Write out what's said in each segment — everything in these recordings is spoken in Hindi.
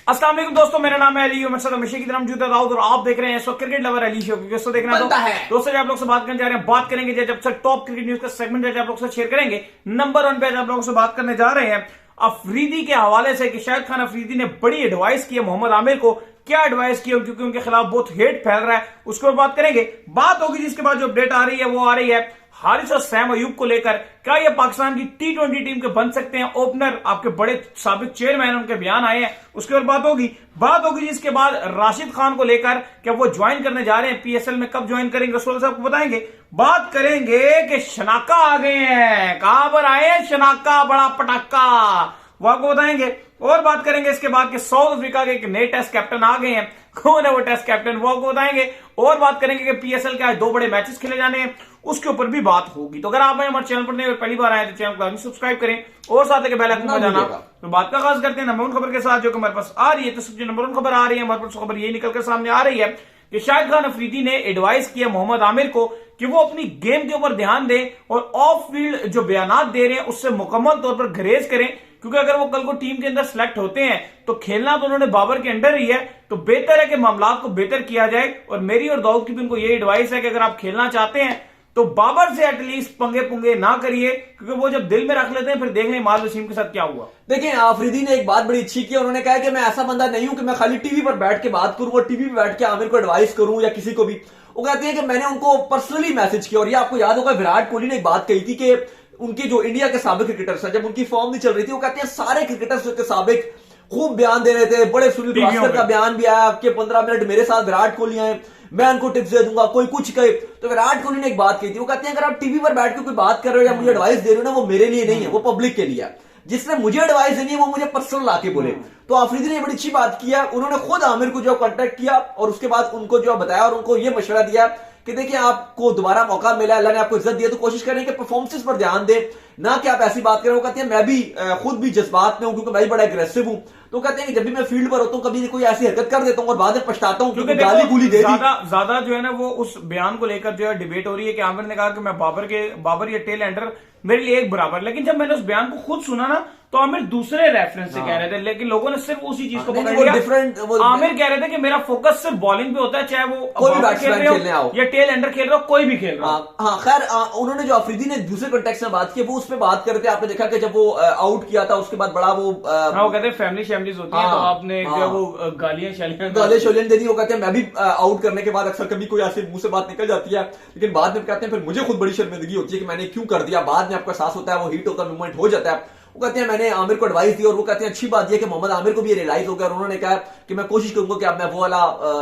अस्सलाम वालेकुम दोस्तों, मेरा नाम है अली और हमेशा की तरह मौजूद है दाऊद और आप देख रहे हैं इस वक्त क्रिकेट लवर अली शो। दोस्तों देखना है दोस्तों, आप लोग से बात करने जा रहे हैं, बात करेंगे जब से टॉप क्रिकेट न्यूज का सेगमेंट आप लोग से शेयर करेंगे। नंबर 1 पे आप लोगों से बात करने जा रहे हैं अफरीदी के हवाले से कि शाहिद खान अफरीदी ने बड़ी एडवाइस की है मोहम्मद आमिर को। क्या एडवाइस की है, क्योंकि उनके खिलाफ बहुत हेट फैल रहा है, उसके ऊपर बात करेंगे। बात होगी जिसके बाद जो अपडेट आ रही है वो आ रही है हारिस और सैम अयूब को लेकर। क्या ये पाकिस्तान की T20 टीम के बन सकते हैं ओपनर? आपके बड़े साबिक चेयरमैन उनके बयान आए हैं, उसके ऊपर बात होगी जिसके बाद राशिद खान को लेकर क्या वो ज्वाइन करने जा रहे हैं PSL में, कब ज्वाइन करेंगे रसूल साहब को बताएंगे। बात करेंगे कि शनाका आ गए हैं, कहां पर आए हैं शनाका, बड़ा पटाखा, वो आपको बताएंगे। और बात करेंगे इसके बाद कि साउथ अफ्रीका के एक नए टेस्ट कैप्टन आ गए हैं, कौन है वो टेस्ट कैप्टन, वो आपको बताएंगे। और बात करेंगे कि PSL के आज 2 बड़े मैचेस खेले जाने हैं, उसके ऊपर भी बात होगी। तो अगर आप हमारे चैनल पर नहीं पहली बार आए तो चैनल को सब्सक्राइब करें और साथ ही बेल आइकन को बजाना। तो बात का आगाज करते हैं नंबर 1 खबर के साथ जो कि हमारे पास आ रही है। तो सबसे नंबर 1 खबर आ रही है हमारे पास, खबर ये निकल कर सामने आ रही है कि शाहिद खान अफरीदी ने एडवाइस किया मोहम्मद आमिर को कि वो अपनी गेम के ऊपर ध्यान दें और ऑफ फील्ड जो बयानात दे रहे हैं उससे मुकम्मल तौर पर गुरेज करें, क्योंकि अगर वो कल को टीम के अंदर सिलेक्ट होते हैं तो खेलना तो उन्होंने बाबर के अंडर ही है, तो बेहतर है कि मामला को बेहतर किया जाए। और मेरी और दाऊद की भी उनको ये एडवाइस है कि अगर आप खेलना चाहते हैं तो बाबर से एटलीस्ट पंगे पुंगे ना करिए, क्योंकि वो जब दिल में रख लेते हैं फिर देख लें माल वसीम के साथ क्या हुआ। देखिए अफरीदी ने एक बात बड़ी अच्छी की, उन्होंने कहा कि मैं ऐसा बंदा नहीं हूं कि मैं खाली टीवी पर बैठ के बात करूं और टीवी पर बैठ के आमिर को एडवाइस करूं या किसी को भी। वो कहते हैं कि मैंने उनको पर्सनली मैसेज किया। और ये आपको याद होगा विराट कोहली ने एक बात कही थी कि उनके जो इंडिया के साबिक क्रिकेटर्स हैं, जब उनकी फॉर्म नहीं चल रही थी, वो कहते हैं सारे क्रिकेटर्स के साबिक खूब बयान दे रहे थे। बड़े सुनील गावस्कर का बयान भी आया कि 15 मिनट मेरे साथ विराट कोहली आए, मैं उनको टिप्स दे दूंगा, कोई कुछ कहे। तो विराट कोहली ने एक बात कही थी, वो कहते हैं अगर आप टीवी पर बैठ के कोई बात कर रहे हो या मुझे एडवाइस दे रहे हो ना, वो मेरे लिए नहीं है, वो पब्लिक के लिए है। जिसने मुझे एडवाइस देनी है वो मुझे पर्सनल आके बोले। तो अफरीदी ने बड़ी अच्छी बात किया, उन्होंने खुद आमिर को जो कांटेक्ट किया और उसके बाद उनको जो बताया और उनको ये मशवरा दिया कि देखिए आपको दोबारा मौका मिला, अल्लाह ने आपको इज्जत दिया, तो कोशिश करें कि परफॉर्मेंसेस पर ध्यान दें, ना कि आप ऐसी बात करें। वो कहते हैं मैं भी खुद भी जज्बात में हूं क्योंकि मैं भी बड़ा एग्रेसिव हूं। तो कहते हैं कि जब भी मैं फील्ड पर होता हूं कभी कोई ऐसी हरकत कर देता हूं और बाद में पछताता हूं क्योंकि गाली गुली दे दी। ज्यादा जो है ना वो उस बयान को लेकर जो है डिबेट हो रही है कि आमिर ने कहा कि मैं बाबर या टेल एंडर मेरे लिए एक बराबर। लेकिन जब मैंने उस बयान को खुद सुना ना तो आमिर दूसरे रेफरेंस से कह रहे थे, लेकिन लोगों ने सिर्फ उसी चीज को पकड़ लिया। आमिर कह रहे थे कि मेरा फोकस सिर्फ बॉलिंग पे होता है, चाहे वो कोई भी बैट्समैन खेलने आओ या टेल एंडर खेल रहा हो, कोई भी खेल रहा हो। हाँ खैर, उन्होंने जो अफरीदी ने दूसरे कॉन्टेक्स्ट में बात की वो उस पर बात करते, आपने देखा कि जब वो आउट किया था उसके बाद बड़ा वो कहते हैं फैमिली शैमलीज होती है, तो आपने वो गालियां शोलियां दे दी। वो कहते हैं मैं भी आउट करने के बाद अक्सर कभी कोई ऐसे मुंह से बात निकल जाती है, लेकिन बाद में कहते हैं फिर मुझे खुद बड़ी शर्मिंदगी होती है कि मैंने क्यों कर दिया। बाद में आपका एहसास होता है, वो हीट होता है, मूवमेंट हो जाता है। वो कहते हैं मैंने आमिर को एडवाइस दी और वो कहते हैं अच्छी बात यह कि मोहम्मद आमिर को भी रियलाइज हो गया और उन्होंने कहा कि मैं कोशिश करूंगा कि अब मैं वो वाला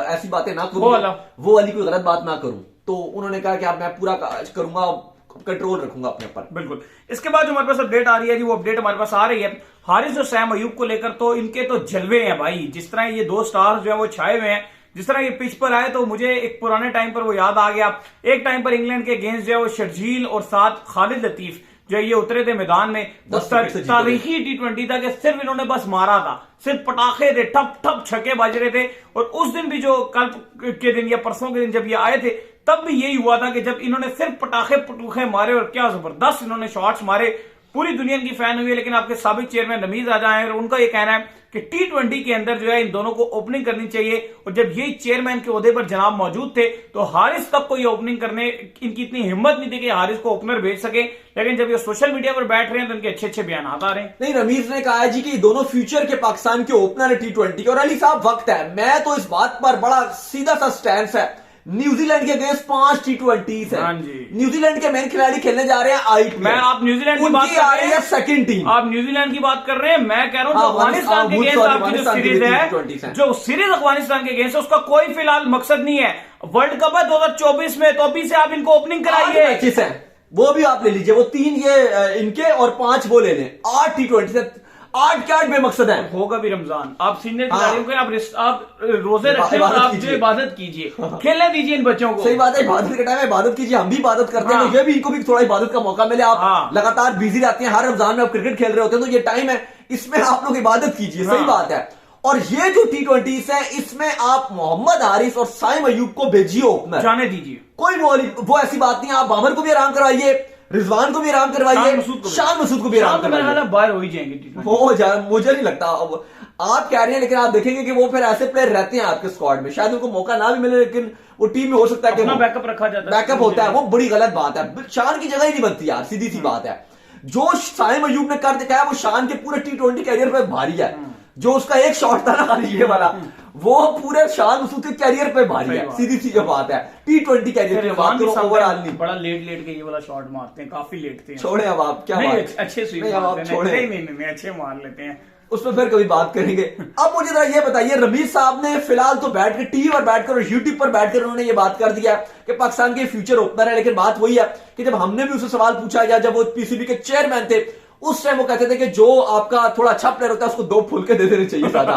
ऐसी बातें ना करूं, वो वाली कोई गलत बात ना करूं। तो उन्होंने कहा कि अब मैं पूरा करूंगा, कंट्रोल रखूंगा अपने ऊपर। बिल्कुल। इसके बाद जो हमारे पास अपडेट आ रही है जी, वो अपडेट हमारे पास आ रही है हारिस और सैम अयूब को लेकर। तो इनके तो जलवे हैं भाई, जिस तरह ये 2 स्टार्स जो है वो छाए हुए हैं, जिस तरह ये पिच पर आए तो मुझे एक पुराने टाइम पर वो याद आ गया। एक टाइम पर इंग्लैंड के अगेंस्ट जो है वो शर्जील और साथ खालिद लतीफ जो ये उतरे थे मैदान में, तारीखी T20 था कि सिर्फ इन्होंने बस मारा था, सिर्फ पटाखे थे, ठप ठप छक्के बज रहे थे। और उस दिन भी जो कल के दिन या परसों के दिन जब ये आए थे तब भी यही हुआ था कि जब इन्होंने सिर्फ पटाखे पटूखे मारे और क्या जबरदस्त इन्होंने शॉट्स मारे, पूरी दुनिया की फैन हुई है। लेकिन आपके साबिक चेयरमैन रमीज राजा हैं और उनका ये कहना है कि T20 के अंदर जो है इन दोनों को ओपनिंग करनी चाहिए। और जब ये चेयरमैन के ओहदे पर जनाब मौजूद थे तो हारिस तक को ये ओपनिंग करने इनकी इतनी हिम्मत नहीं थी कि हारिस को ओपनर भेज सके। लेकिन जब ये सोशल मीडिया पर बैठ रहे हैं तो इनके अच्छे अच्छे बयान आ रहे हैं। नहीं, रमीज ने कहा है जी कि दोनों फ्यूचर के पाकिस्तान के ओपनर है T20 के। और अली साहब वक्त है, मैं तो इस बात पर बड़ा सीधा सा स्टैंड है, न्यूजीलैंड के अगेंस्ट 5 T20s है। न्यूजीलैंड के मेन खिलाड़ी खेलने जा रहे हैं आईपीएल। मैं आप न्यूजीलैंड की बात कर रहे हैं, सेकंड टीम आप न्यूजीलैंड की बात कर रहे हैं, मैं कह रहा हूं अफगानिस्तान के अगेंस्ट आपकी जो सीरीज है, जो सीरीज अफगानिस्तान के अगेंस्ट है, उसका कोई फिलहाल मकसद नहीं है। वर्ल्ड कप है 2024 में, तो अभी से आप इनको ओपनिंग कराइए, वो भी आप ले लीजिए, वो 3 ये इनके और 5 वो ले लें। 8 T20 से 8 क्या बेमकसद है। होगा भी रमजान, आप सीनियर खिलाड़ियों को आप रोजे रखिए और आप जो इबादत कीजिए, खेलने दीजिए इन बच्चों को। सही बात है, इबादत के टाइम में इबादत कीजिए, हम भी इबादत करते हैं, ये भी इनको भी थोड़ा इबादत का मौका मिले। आप लगातार बिजी रहते हैं, हर रमजान में आप क्रिकेट खेल रहे होते हैं, तो ये टाइम है, इसमें आप लोग इबादत कीजिए। सही बात है। और ये जो T20s है इसमें आप मोहम्मद हारिस और साइम अयूब को भेजिए ओपनर, जाने दीजिए, कोई वो ऐसी बात नहीं। आप बाबर को भी आराम कराइए, रिजवान को भी आराम करवाइए, शान मसूद को भी आराम करवाइए। बाहर हो ही जाएंगे, मुझे नहीं लगता। अब आप कह रहे हैं, लेकिन आप देखेंगे कि वो फिर ऐसे प्लेयर रहते हैं आपके स्क्वाड में, शायद उनको मौका ना भी मिले, लेकिन वो टीम में हो सकता है कि बैकअप रखा जाता है, बैकअप होता है। वो बड़ी गलत बात है, शान की जगह ही नहीं बनती यार, सीधी सी बात है। जो साइम अयूब ने कर दिखाया वो शान के पूरे T20 कैरियर पे भारी है। जो उसका एक शॉट था ना खाली ये वाला, वो पूरे शान मसूद के कैरियर पे भारी है, सीधी सी जो बात है। T20 कैरियर पे बात करो, ओवरऑल नहीं। बड़ा लेट के ये वाला शॉट मारते हैं, काफी लेट थे। छोड़े अब आप, क्या बात, अच्छे स्वीप छोड़े, नहीं अच्छे मार लेते हैं, उसमें फिर कभी बात करेंगे। अब मुझे जरा ये बताइए, रमीज साहब ने फिलहाल तो बैठ के टीवी पर बैठकर और यूट्यूब पर बैठकर उन्होंने ये बात कर दिया कि पाकिस्तान के फ्यूचर ओपनर है, लेकिन बात वही है कि जब हमने भी उससे सवाल पूछा, या जब वो पीसीबी के चेयरमैन थे, उस टाइम वो कहते थे कि जो आपका थोड़ा अच्छा प्लेयर होता है उसको 2 फुल के दे देने चाहिए ज्यादा।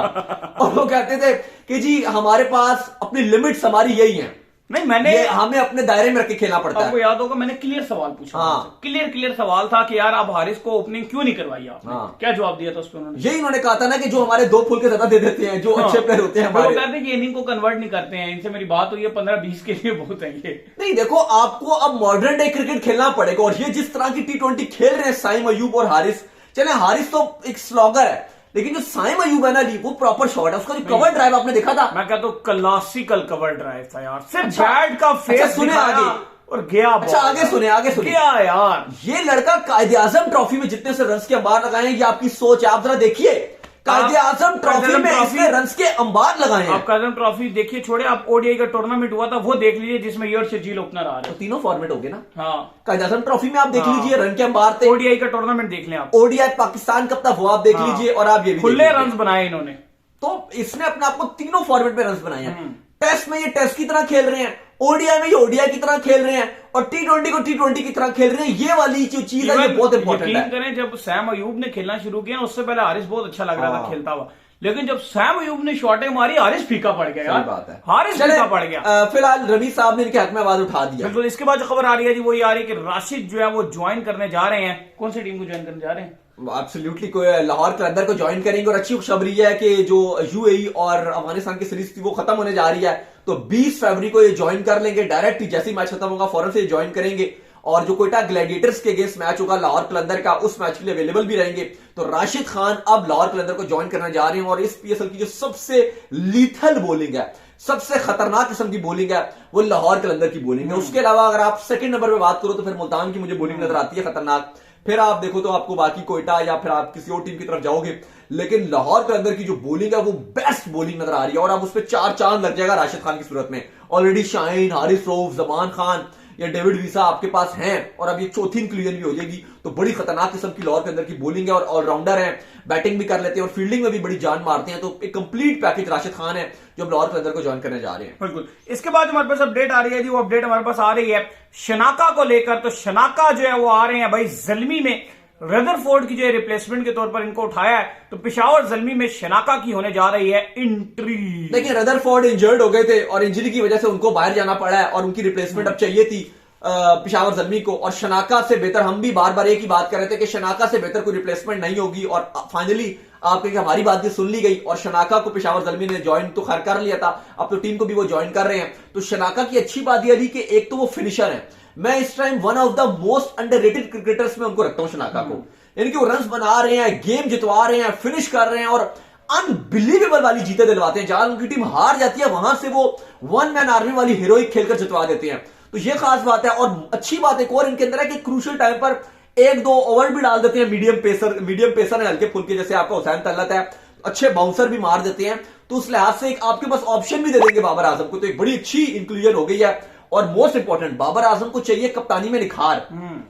और वो कहते थे कि जी हमारे पास अपनी लिमिट्स हमारी यही है, नहीं मैंने हमें अपने दायरे में रख के खेलना पड़ता है। आपको याद होगा मैंने क्लियर सवाल पूछा, हाँ, क्लियर सवाल था कि यार आप हारिस को ओपनिंग क्यों नहीं करवाई आपने, हाँ, क्या जवाब दिया था उस पर उन्होंने? यही उन्होंने कहा था ना कि जो हमारे 2 फुल के ज्यादा दे देते हैं, जो अच्छे प्लेयर होते हैं हमारे, वो कहते हैं कि इनिंग को कन्वर्ट नहीं करते हैं, इनसे मेरी बात हुई है, 15-20 के लिए बहुत है ये। नहीं देखो, आपको अब मॉडर्न डे क्रिकेट खेलना पड़ेगा, और ये जिस तरह की T20 खेल रहे हैं साइम अयूब और हारिस, चले हारिस तो एक स्लॉगर है, लेकिन जो साइम अयूब है ना जी, वो प्रॉपर शॉट है, उसका जो कवर ड्राइव आपने देखा था, मैं कहता हूं क्लासिकल कवर ड्राइव था यार, सिर्फ बैट का फेस सुने आगे और गया। अच्छा आगे सुने क्या यार, ये लड़का कायदे आजम ट्रॉफी में जितने से रन्स के अंबार लगाए हैं, ये आपकी सोच है, आप जरा देखिए, कायदे आजम ट्रॉफी में इसने रन्स के अंबार लगाए हैं। आप कायदे आजम ट्रॉफी देखिए, छोड़े आप ओडीआई का टूर्नामेंट हुआ था वो देख लीजिए, जिसमें ये और शर्जील ओपनर आ रहे हैं, तो तीनों फॉर्मेट हो गए ना। हाँ, कायदे आजम ट्रॉफी में आप देख लीजिए रन के अंबार थे, ओडीआई का टूर्नामेंट देख लें आप, ओडीआई पाकिस्तान कब तक हुआ आप देख लीजिए, और आप ये भी खुले रन बनाए इन्होंने, तो इसने अपने आपको तीनों फॉर्मेट में रन बनाए हैं। टेस्ट में ये टेस्ट की तरह खेल रहे हैं, ओडीआई में ये ओडीआई की तरह खेल रहे हैं, और T20 को T20 की तरह खेल रहे हैं। ये वाली जो चीज है ये बहुत इंपॉर्टेंट है। करें, जब सैम अयूब ने खेलना शुरू किया उससे पहले हारिस बहुत अच्छा लग रहा था खेलता हुआ, लेकिन जब सैम अयूब ने शॉटें मारी हारिस फीका पड़ गया यार, बात है, हारिस फीका पड़ गया। फिलहाल रमीज साहब ने इनके हक में आवाज उठा दिया। बिल्कुल, इसके बाद जो खबर आ रही है जी वो ये आ रही है कि राशिद जो है वो ज्वाइन करने जा रहे हैं। कौन सी टीम को ज्वाइन करने जा रहे हैं? एब्सोल्युटली लाहौर कलंदर को ज्वाइन करेंगे, और अच्छी खुशखबरी है कि जो यूएई और अफगानिस्तान की सीरीज थी वो खत्म होने जा रही है, तो 20 फरवरी को ये ज्वाइन कर लेंगे डायरेक्ट, जैसे ही मैच खत्म होगा फौरन से ज्वाइन करेंगे, और जो कोयटा ग्लैडिएटर्स के अगेंस्ट मैच होगा लाहौर कलंदर का, उस मैच के लिए अवेलेबल भी रहेंगे। तो राशिद खान अब लाहौर कलंदर को ज्वाइन करने जा रहे हैं, और इस पीएसएल की जो सबसे लीथल बॉलिंग है, सबसे खतरनाक किस्म की बॉलिंग है, वो लाहौर कलंदर की बॉलिंग है। उसके अलावा अगर आप सेकंड नंबर पे बात करो तो फिर मुल्तान की मुझे बॉलिंग नजर आती है खतरनाक, फिर आप देखो तो आपको बाकी कोयटा या फिर आप किसी और टीम की तरफ जाओगे, लेकिन लाहौर के अंदर की जो बॉलिंग है वो बेस्ट बॉलिंग नजर आ रही है, और अब उस पर 4 चांद लग जाएगा राशिद खान की सूरत में। ऑलरेडी शाहीन, हारिस रऊफ, जमान खान या डेविड वीसा आपके पास हैं, और अब ये चौथी इंक्लूजन भी हो जाएगी, तो बड़ी खतरनाक किस्म की लाहौर के अंदर की बॉलिंग है, और ऑलराउंडर है, बैटिंग भी कर लेते हैं और फील्डिंग में भी बड़ी जान मारते हैं, तो एक कंप्लीट पैकेज राशिद खान है जो लाहौर के अंदर को ज्वाइन करने जा रहे हैं। बिल्कुल, इसके बाद हमारे पास अपडेट आ रही है जी, वो अपडेट हमारे पास आ रही है शनाका को लेकर। तो शनाका जो है वो आ रहे हैं भाई जल्मी में, रदरफोर्ड की जो रिप्लेसमेंट के तौर पर इनको उठाया है, तो पिशावर जल्मी में शनाका की होने जा रही है एंट्री। देखिए रदरफोर्ड इंजर्ड हो गए थे, और इंजरी की वजह से उनको बाहर जाना पड़ा है, और उनकी रिप्लेसमेंट अब चाहिए थी पिशावर जल्मी को, और शनाका से बेहतर, हम भी बार बार एक ही बात कर रहे थे कि शनाका से बेहतर कोई रिप्लेसमेंट नहीं होगी, और फाइनली आपके हमारी बात भी सुन ली गई, और शनाका को पिशावर जल्मी ने ज्वाइन तो खैर कर लिया था, अब तो टीम को भी वो ज्वाइन कर रहे हैं। तो शनाका की अच्छी बात यह रही कि एक तो वो फिनिशर है, मैं इस time one of the most underrated cricketers में उनको रखता हूं शनाका को, यानी कि वो रन्स बना रहे हैं, गेम जितवा रहे हैं, फिनिश कर रहे हैं, और अनबिलीवेबल वाली जीते दिलवाते हैं। जहां उनकी टीम हार जाती है वहां से वो वन मैन आर्मी वाली हीरोइक खेलकर जितवा देते हैं, तो ये खास बात है। और अच्छी बात एक और इनके अंदर है कि क्रूशियल टाइम पर 1-2 ओवर भी डाल देते हैं, मीडियम पेसर है हल्के फुल्के, जैसे आपका हुसैन तल्लत है, अच्छे बाउंसर भी मार देते हैं, तो उस लिहाज से एक आपके पास ऑप्शन भी दे देंगे बाबर आजम को, तो एक बड़ी अच्छी इंक्लूजन हो गई है। और मोस्ट इंपॉर्टेंट, बाबर आजम को चाहिए कप्तानी में निखार,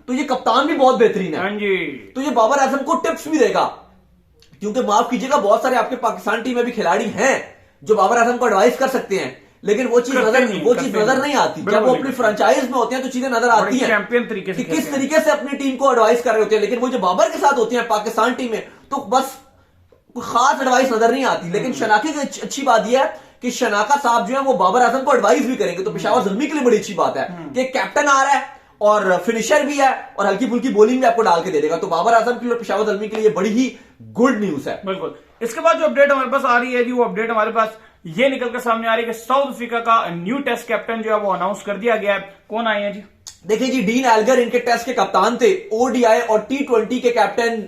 तो ये कप्तान भी बहुत बेहतरीन है, तो ये बाबर आजम को टिप्स भी देगा, क्योंकि माफ कीजिएगा बहुत सारे आपके पाकिस्तान टीम में भी खिलाड़ी हैं जो बाबर आजम को एडवाइस कर सकते हैं, लेकिन वो चीज नजर नहीं आती। जब वो अपनी फ्रेंचाइज में होते हैं तो चीजें नजर आती हैं चैंपियन तरीके से, किस तरीके से अपनी टीम को एडवाइस कर रहे होते हैं, लेकिन वो जो बाबर के साथ होते हैं पाकिस्तान टीम में तो बस खास एडवाइस नजर नहीं आती। लेकिन शनाके की अच्छी बात यह है कि शनाका साहब जो है वो बाबर आजम को एडवाइस भी करेंगे, तो पेशावर ज़ल्मी के लिए बड़ी अच्छी बात है कि कैप्टन आ रहा है और फिनिशर भी है और हल्की फुल्की बॉलिंग भी आपको डाल के दे देगा, तो बाबर आजम के लिए पेशावर ज़ल्मी के लिए बड़ी ही गुड न्यूज है। बिल्कुल। इसके बाद जो अपडेट हमारे पास आ रही है जी, वो अपडेट हमारे पास ये निकल कर सामने आ रही है कि साउथ अफ्रीका का न्यू टेस्ट कैप्टन जो है वो अनाउंस कर दिया गया है। कौन आए हैं जी? देखिए जी, डीन एल्गर इनके टेस्ट के कप्तान थे, ओडीआई और टी20 के कैप्टन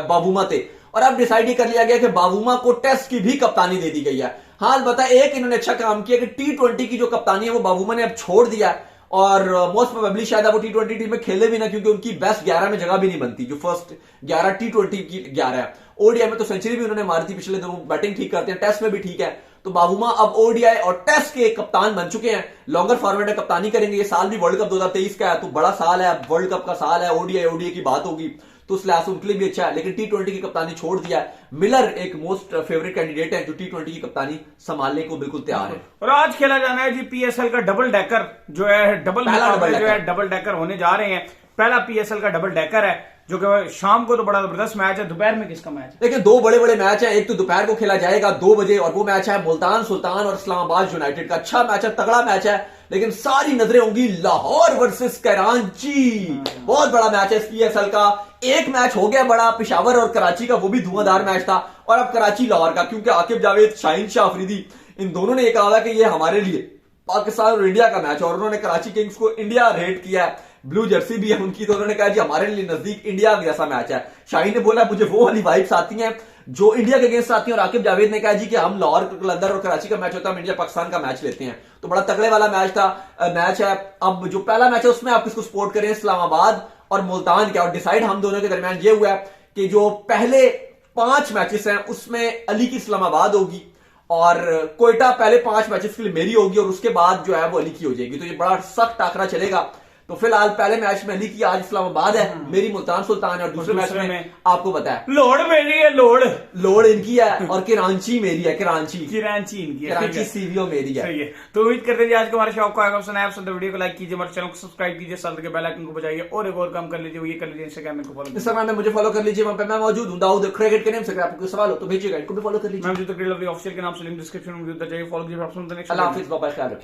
बाबूमा थे, और अब डिसाइड ये कर लिया गया कि बाबूमा को टेस्ट की भी कप्तानी दे दी गई है। हाँ बता, एक इन्होंने अच्छा काम किया कि टी20 की जो कप्तानी है वो बाबूमा ने अब छोड़ दिया है, और मोस्ट प्रोबेबली शायद वो टी20 टीम में खेले भी ना, क्योंकि उनकी बेस्ट 11 में जगह भी नहीं बनती, जो फर्स्ट 11 टी20 की 11 है। ओडीआई में तो सेंचुरी भी उन्होंने मारी थी पिछले दिनों, बैटिंग ठीक करते हैं, टेस्ट में भी ठीक है। तो बाबूमा अब ओडीआई और टेस्ट के कप्तान बन चुके हैं, लॉन्गर फॉर्मेट में कप्तानी करेंगे। ये साल भी वर्ल्ड कप 2023 का है, तो बड़ा साल है, वर्ल्ड कप का साल है, ओडीआई की बात होगी, तो उस लिहाज से उनके लिए भी अच्छा है। लेकिन टी20 की कप्तानी छोड़ दिया है। मिलर एक मोस्ट फेवरेट कैंडिडेट है जो टी20 की कप्तानी संभालने को बिल्कुल तैयार है। और आज खेला जाना है जी पीएसएल का डबल डेकर, जो है डबल डेकर होने जा रहे हैं। पहला पीएसएल का डबल डेकर है, जो कि शाम को तो बड़ा जबरदस्त मैच है। दोपहर में किसका मैच है? देखिए, दो बड़े बड़े मैच हैं। एक तो दोपहर को खेला जाएगा 2 बजे, और वो मैच है मुल्तान सुल्तान और इस्लामाबाद यूनाइटेड का। अच्छा मैच है, तगड़ा मैच है, लेकिन सारी नजरें होंगी लाहौर वर्सेस कराची। बहुत बड़ा मैच है इस पीएसएल का। एक मैच हो गया बड़ा, पेशावर और कराची का, वो भी धुआंधार मैच था, और अब कराची लाहौर का, क्योंकि आकिब जावेद, शाहीन शाह अफरीदी, इन दोनों ने यह कहा कि ये हमारे लिए पाकिस्तान और इंडिया का मैच है, और उन्होंने कराची किंग्स को इंडिया रेट किया है। ब्लू जर्सी भी है उनकी, तो उन्होंने कहा जी हमारे लिए नजदीक इंडिया जैसा मैच है। शाहीन ने बोला मुझे वो वाली वाइब्स आती हैं जो इंडिया के अगेंस्ट आती है, और आकिब जावेद ने कहा जी कि हम लाहौर, कलंदर और कराची का मैच होता है, हम इंडिया पाकिस्तान का मैच लेते हैं। तो बड़ा तगड़े वाला मैच है। अब जो पहला मैच है उसमें आप किसको सपोर्ट करें, इस्लामाबाद और मुल्तान क्या? और डिसाइड हम दोनों के दरमियान ये हुआ है कि जो पहले 5 मैचेस हैं उसमें अली की इस्लामाबाद होगी, और कोयटा पहले 5 मैचेस के लिए मेरी होगी, और उसके बाद जो है वो अली की हो जाएगी। तो ये बड़ा सख्त टाकरा चलेगा। तो फिलहाल पहले मैच में अली की, आज इस्लामाबाद है, मेरी मुल्तान सुल्तान है, और दूसरे मैच में आपको पता है लोड मेरी है, लोड इनकी है, और कराची मेरी है, कराची इनकी है, कराची सीवीओ मेरी है। सही है। तो उम्मीद करते हैं आज के हमारे शो को आएगा पसंद आया, पसंद वीडियो को लाइक कीजिए, हमारे चैनल को सब्सक्राइब कीजिए, साथ के बेल आइकन को बजाइए, और एक और काम कर लीजिए, वो ये कर लीजिए, इंस्टाग्राम में फॉलो इंस्टाग्राम में मुझे फॉलो कर लीजिए, वहां पे मैं मौजूद हूं, दाऊद क्रिकेट के नेम से। आपको सवाल हो तो भेजिएगा, इनको भी फॉलो कर लीजिए। मैं ऑफिशियल के नाम से लिंक डिस्क्रिप्शन में जाइए, फॉलो कीजिए। अल्लाह हाफिज, बाय, ख्याल रखिए।